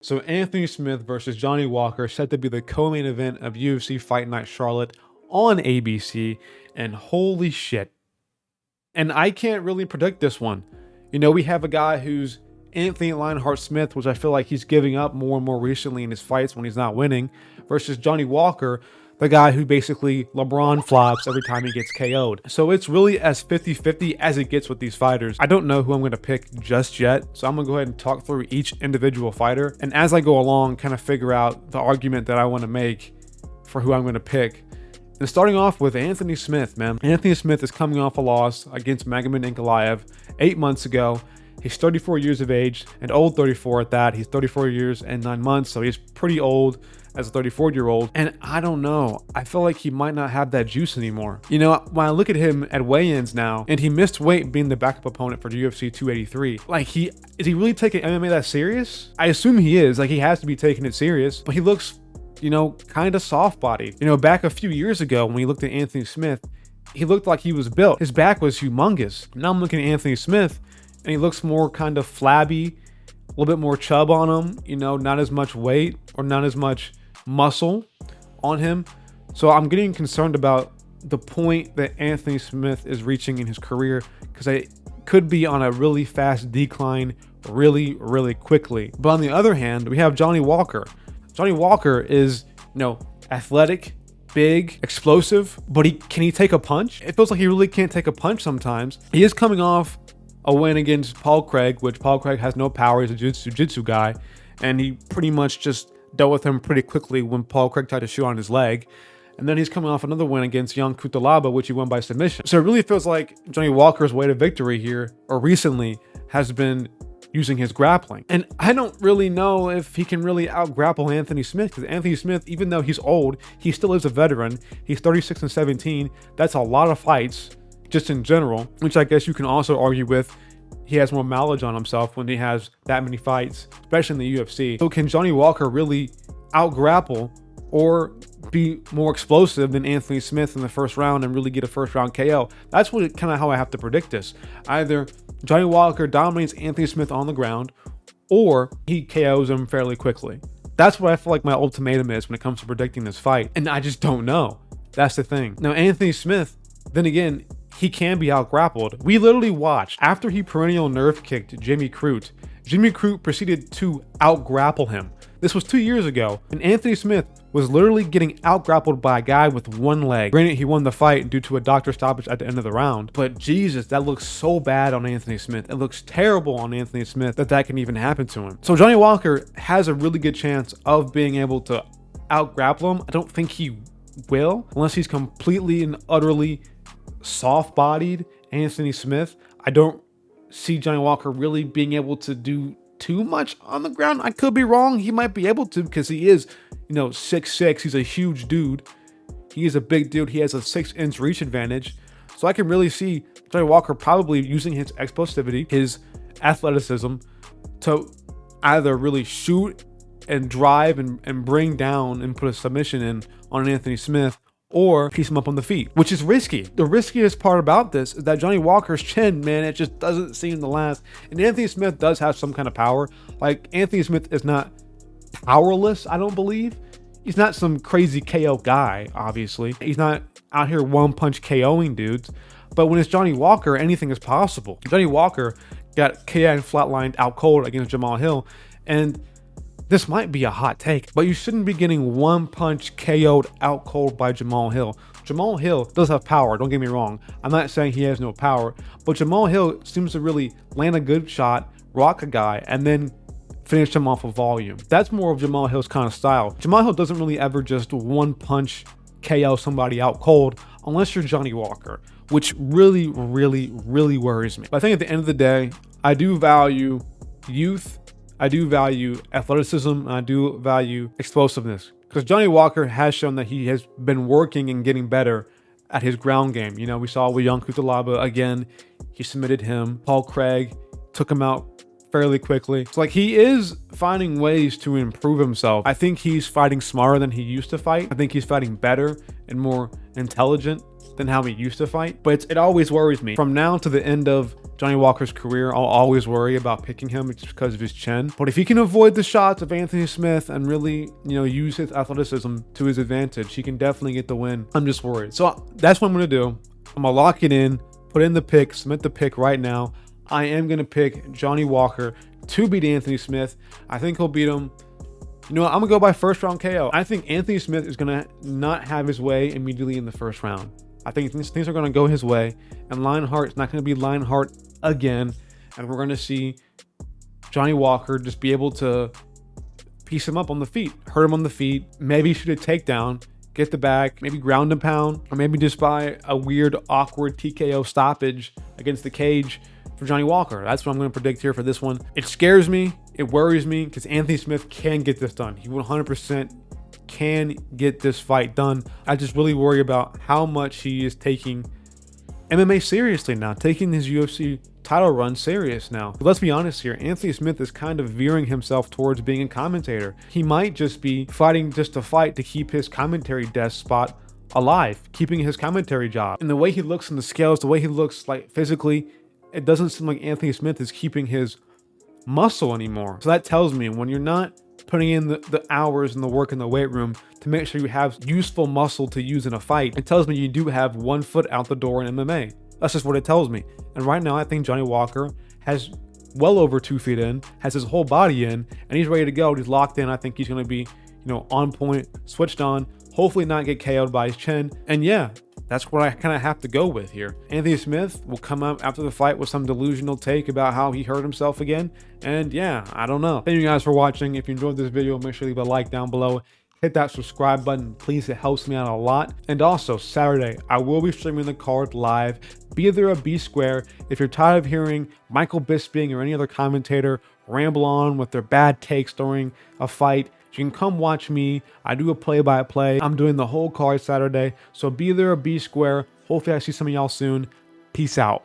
So Anthony Smith versus Johnny Walker set to be the co-main event of UFC Fight Night Charlotte on ABC, and holy shit. And I can't really predict this one. You know, we have a guy who's Anthony Lionheart Smith, which I feel like he's giving up more and more recently in his fights when he's not winning, versus Johnny Walker, the guy who basically LeBron flops every time he gets KO'd. So it's really as 50-50 as it gets with these fighters. I don't know who I'm going to pick just yet, so I'm going to go ahead and talk through each individual fighter, and as I go along, kind of figure out the argument that I want to make for who I'm going to pick. And starting off with Anthony Smith, man. Anthony Smith is coming off a loss against Magomed Ankalaev 8 months ago. He's 34 years of age, and old 34 at that. He's 34 years and 9 months, so he's pretty old as a 34-year-old. And I don't know, I feel like he might not have that juice anymore. You know, when I look at him at weigh-ins now, and he missed weight being the backup opponent for UFC 283, like is he really taking MMA that serious? I assume he is, like he has to be taking it serious, but he looks, you know, kind of soft-bodied. You know, back a few years ago when we looked at Anthony Smith, he looked like he was built. His back was humongous. Now I'm looking at Anthony Smith, and he looks more kind of flabby, a little bit more chub on him, you know, not as much weight or not as much muscle on him. So I'm getting concerned about the point that Anthony Smith is reaching in his career, because I could be on a really fast decline really, really quickly. But on the other hand, we have Johnny Walker. Johnny Walker is, you know, athletic, big, explosive, but can he take a punch? It feels like he really can't take a punch sometimes. He is coming off a win against Paul Craig, which Paul Craig has no power. He's a jiu-jitsu guy, and he pretty much just dealt with him pretty quickly when Paul Craig tried to shoot on his leg. And then he's coming off another win against Jan Cutelaba, which he won by submission. So it really feels like Johnny Walker's way to victory here, or recently, has been using his grappling. And I don't really know if he can really out-grapple Anthony Smith, because Anthony Smith, even though he's old, he still is a veteran. He's 36-17. That's a lot of fights, just in general, which I guess you can also argue with. He has more mileage on himself when he has that many fights, especially in the UFC. So can Johnny Walker really out-grapple or be more explosive than Anthony Smith in the first round and really get a first round KO? That's what kind of how I have to predict this. Either Johnny Walker dominates Anthony Smith on the ground, or he KOs him fairly quickly. That's what I feel like my ultimatum is when it comes to predicting this fight. And I just don't know. That's the thing. Now, Anthony Smith, then again, he can be out-grappled. We literally watched, after he perennial nerve kicked Jimmy Crute, Jimmy Crute proceeded to out-grapple him. This was 2 years ago, and Anthony Smith was literally getting out-grappled by a guy with one leg. Granted, he won the fight due to a doctor stoppage at the end of the round, but Jesus, that looks so bad on Anthony Smith. It looks terrible on Anthony Smith that can even happen to him. So Johnny Walker has a really good chance of being able to out-grapple him. I don't think he will, unless he's completely and utterly soft-bodied Anthony Smith. I don't see Johnny Walker really being able to do too much on the ground. I could be wrong. He might be able to, because he is, you know, 6'6". He's a huge dude. He is a big dude. He has a 6-inch reach advantage. So I can really see Johnny Walker probably using his explosivity, his athleticism, to either really shoot and drive and bring down and put a submission in on Anthony Smith, or piece him up on the feet, which is risky. The riskiest part about this is that Johnny Walker's chin, man, it just doesn't seem to last. And Anthony Smith does have some kind of power. Like, Anthony Smith is not powerless, I don't believe. He's not some crazy KO guy, obviously. He's not out here one-punch KOing dudes. But when it's Johnny Walker, anything is possible. Johnny Walker got KO and flatlined out cold against Jamal Hill, and this might be a hot take, but you shouldn't be getting one punch KO'd out cold by Jamal Hill. Jamal Hill does have power, don't get me wrong. I'm not saying he has no power, but Jamal Hill seems to really land a good shot, rock a guy, and then finish him off of volume. That's more of Jamal Hill's kind of style. Jamal Hill doesn't really ever just one punch KO somebody out cold unless you're Johnny Walker, which really, really, really worries me. But I think at the end of the day, I do value youth, I do value athleticism, and I do value explosiveness. Because Johnny Walker has shown that he has been working and getting better at his ground game. You know, we saw with Jan Cutelaba, again, he submitted him. Paul Craig took him out fairly quickly. It's like he is finding ways to improve himself. I think he's fighting smarter than he used to fight. I think he's fighting better and more intelligent than how he used to fight. But it always worries me. From now to the end of Johnny Walker's career, I'll always worry about picking him just because of his chin. But if he can avoid the shots of Anthony Smith and really, use his athleticism to his advantage, he can definitely get the win. I'm just worried. So that's what I'm going to do. I'm going to lock it in, put in the pick, submit the pick right now. I am going to pick Johnny Walker to beat Anthony Smith. I think he'll beat him. I'm going to go by first round KO. I think Anthony Smith is going to not have his way immediately in the first round. I think things are going to go his way, and Lionheart is not going to be Lionheart again, and we're going to see Johnny Walker just be able to piece him up on the feet, hurt him on the feet, maybe shoot a takedown, get the back, maybe ground and pound, or maybe just by a weird, awkward TKO stoppage against the cage for Johnny Walker. That's what I'm going to predict here for this one. It scares me. It worries me because Anthony Smith can get this done. He 100% can get this fight done. I just really worry about how much he is taking MMA seriously now, taking his UFC title run serious now. But let's be honest here, Anthony Smith is kind of veering himself towards being a commentator. He might just be fighting just to fight to keep his commentary desk spot alive, keeping his commentary job. And the way he looks in the scales, the way he looks like physically, it doesn't seem like Anthony Smith is keeping his muscle anymore. So that tells me when you're not putting in the hours and the work in the weight room to make sure you have useful muscle to use in a fight, it tells me you do have 1 foot out the door in MMA. That's just what it tells me. And right now, I think Johnny Walker has well over 2 feet in, has his whole body in, and he's ready to go. He's locked in. I think he's going to be, on point, switched on, hopefully not get KO'd by his chin. And yeah, that's what I kind of have to go with here. Anthony Smith will come up after the fight with some delusional take about how he hurt himself again. And yeah, I don't know. Thank you guys for watching. If you enjoyed this video, make sure to leave a like down below. Hit that subscribe button, please. It helps me out a lot. And also, Saturday, I will be streaming the card live. Be there or be square. If you're tired of hearing Michael Bisping or any other commentator ramble on with their bad takes during a fight, you can come watch me. I do a play-by-play. I'm doing the whole card Saturday. So be there or be square. Hopefully I see some of y'all soon. Peace out.